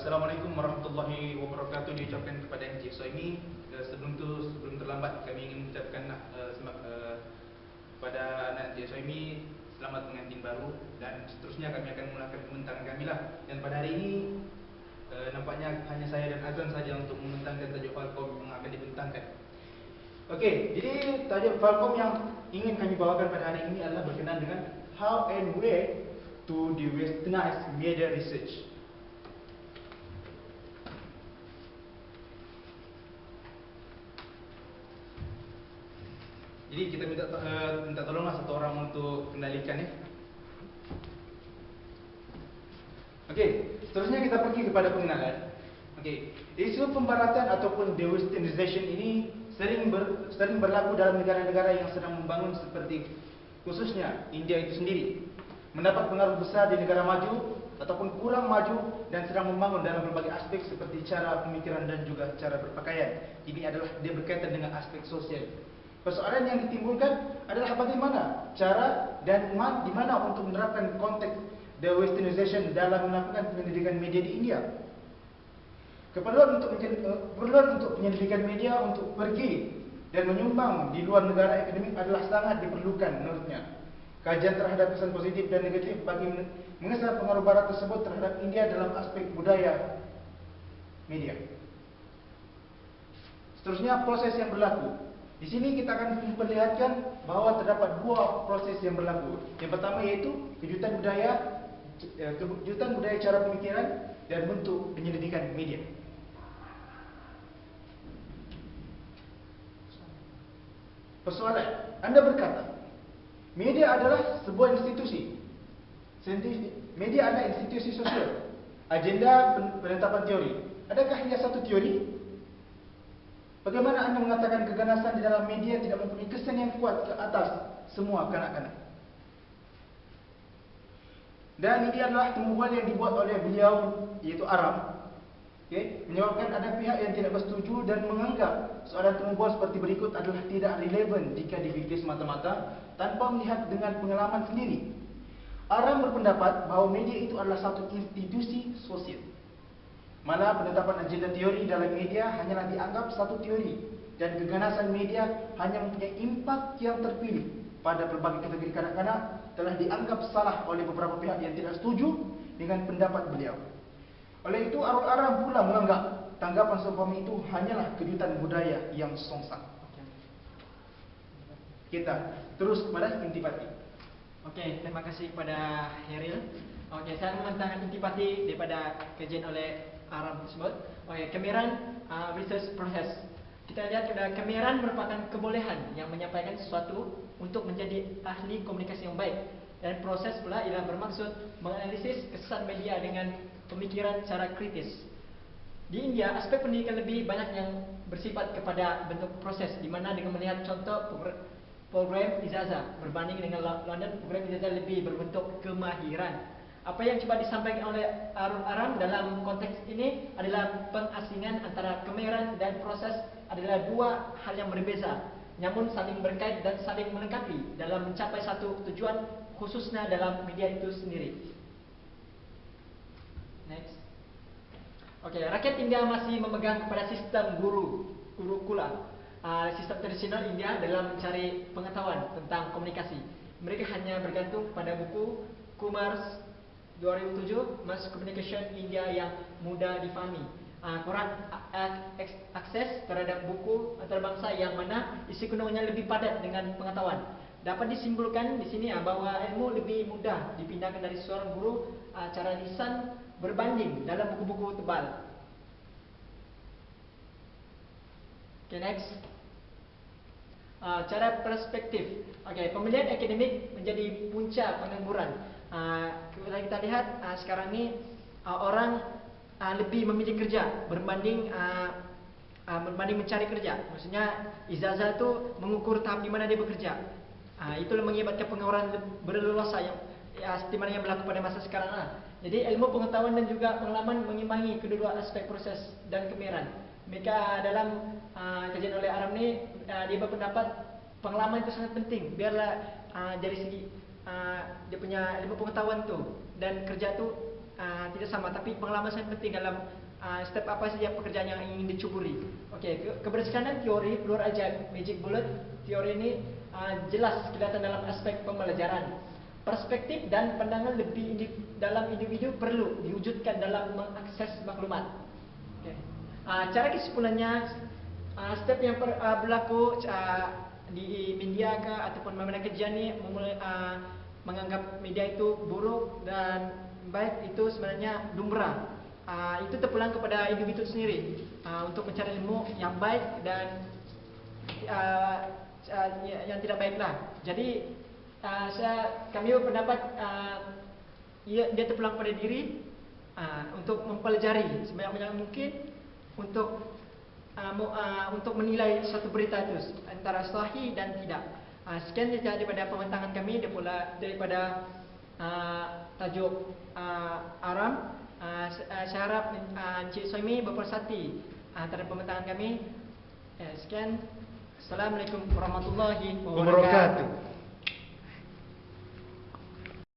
Assalamualaikum warahmatullahi wabarakatuh diucapkan kepada Encik Soimi. Sebelum terlambat kami ingin mengucapkan kepada anak Encik Soimi selamat pengantin baru, dan seterusnya kami akan memulakan pembintangan kami lah. Dan pada hari ini nampaknya hanya saya dan Azan saja untuk membentangkan tajuk Falcom yang akan dibentangkan. Okey, jadi tajuk Falcom yang ingin kami bawakan pada hari ini adalah berkenaan dengan how and where to de-westernize media research. Jadi kita minta tolonglah satu orang untuk kendalikan ni. Okey, seterusnya kita pergi kepada pengenalan. Okey, isu pembaratan ataupun de-westernization ini sering berlaku dalam negara-negara yang sedang membangun, seperti khususnya India itu sendiri. Mendapat pengaruh besar di negara maju ataupun kurang maju dan sedang membangun dalam berbagai aspek seperti cara pemikiran dan juga cara berpakaian. Ini adalah dia berkaitan dengan aspek sosial. Persoalan yang ditimbulkan adalah bagaimana cara dan di mana untuk menerapkan konteks the westernization dalam melakukan penyelidikan media di India. Keperluan untuk penyelidikan media untuk pergi dan menyumbang di luar negara akademik adalah sangat diperlukan menurutnya. Kajian terhadap kesan positif dan negatif bagi mengesah pengaruh barat tersebut terhadap India dalam aspek budaya media. Seterusnya, proses yang berlaku. Di sini kita akan memperlihatkan bahawa terdapat dua proses yang berlaku. Yang pertama iaitu kejutan budaya cara pemikiran dan bentuk penyelidikan media. Persoalan, Anda berkata, media adalah sebuah institusi. Media adalah institusi sosial. Agenda penetapan teori. Adakah ia satu teori? Bagaimana anda mengatakan keganasan di dalam media tidak mempunyai kesan yang kuat ke atas semua kanak-kanak? Dan ini adalah temubual yang dibuat oleh beliau, iaitu Aram. Menyebabkan ada pihak yang tidak bersetuju dan menganggap soalan temubual seperti berikut adalah tidak relevan jika difikir semata-mata tanpa melihat dengan pengalaman sendiri. Aram berpendapat bahawa media itu adalah satu institusi sosial. Malah penetapan agenda teori dalam media hanyalah dianggap satu teori, dan keganasan media hanya mempunyai impak yang terpilih pada pelbagai kategori kanak-kanak telah dianggap salah oleh beberapa pihak yang tidak setuju dengan pendapat beliau. Oleh itu, Arul Aram pula menganggap tanggapan seumpama itu hanyalah kejutan budaya yang songsang. Kita terus kepada intipati. Okey, terima kasih kepada Heril. Okey, saya membentangkan intipati daripada kajian oleh Aram tersebut. Okey, kemiran research process. Kita lihat kemiran merupakan kebolehan yang menyampaikan sesuatu untuk menjadi ahli komunikasi yang baik, dan proses pula ialah bermaksud menganalisis kesan media dengan pemikiran secara kritis. Di India, aspek pendidikan lebih banyak yang bersifat kepada bentuk proses, di mana dengan melihat contoh program ijazah berbanding dengan London, program ijazah lebih berbentuk kemahiran. Apa yang cuba disampaikan oleh Arul Aram dalam konteks ini adalah pengasingan antara kemiran dan proses adalah dua hal yang berbeza, namun saling berkait dan saling melengkapi dalam mencapai satu tujuan, khususnya dalam media itu sendiri. Next. Okey, rakyat India masih memegang kepada sistem gurukula, sistem tradisional India dalam mencari pengetahuan tentang komunikasi. Mereka hanya bergantung pada buku Kumar 2007 Mass Communication India yang mudah difahami. Kurang akses terhadap buku antarabangsa yang mana isi kandungannya lebih padat dengan pengetahuan. Dapat disimpulkan di sini bahawa ilmu lebih mudah dipindahkan dari seorang guru cara lisan berbanding dalam buku-buku tebal. Okay, next. Cara perspektif. Okay, pemilihan akademik menjadi punca pengangguran. Kita lihat sekarang ni orang lebih memilih kerja berbanding mencari kerja. Maksudnya ijazah tu mengukur tahap di mana dia bekerja. Itulah mengibatkan pengangguran berleluasa yang seperti mana yang berlaku pada masa sekarang lah. Jadi ilmu pengetahuan dan juga pengalaman mengimbangi kedua aspek proses dan kemiran. Mereka dalam kajian oleh Aram ni dia berpendapat pengalaman itu sangat penting. Biarlah dari segi dia punya ilmu pengetahuan tu dan kerja tu tidak sama, tapi pengalaman sangat penting dalam step apa saja pekerjaan yang ingin dicuburi. Okey, kebersihanan teori Plural Ajak Magic Bullet. Teori ini jelas kelihatan dalam aspek pembelajaran. Perspektif dan pandangan lebih dalam individu perlu diwujudkan dalam mengakses maklumat. Okay. Cara kesimpulannya, step yang berlaku di media ke ataupun mana kerja ni menganggap media itu buruk dan baik itu sebenarnya lumrah. Itu terpulang kepada individu sendiri untuk mencari ilmu yang baik dan yang tidak baiklah. Jadi kami berpendapat dia terpulang pada diri untuk mempelajari sebanyak-banyak mungkin untuk menilai suatu berita itu antara sahih dan tidak. Sekian saja daripada pembincangan kami daripada tajuk Aram. Saya harap Encik Soimi berpuasati terhadap pembincangan kami. Sekian. Assalamualaikum warahmatullahi wabarakatuh.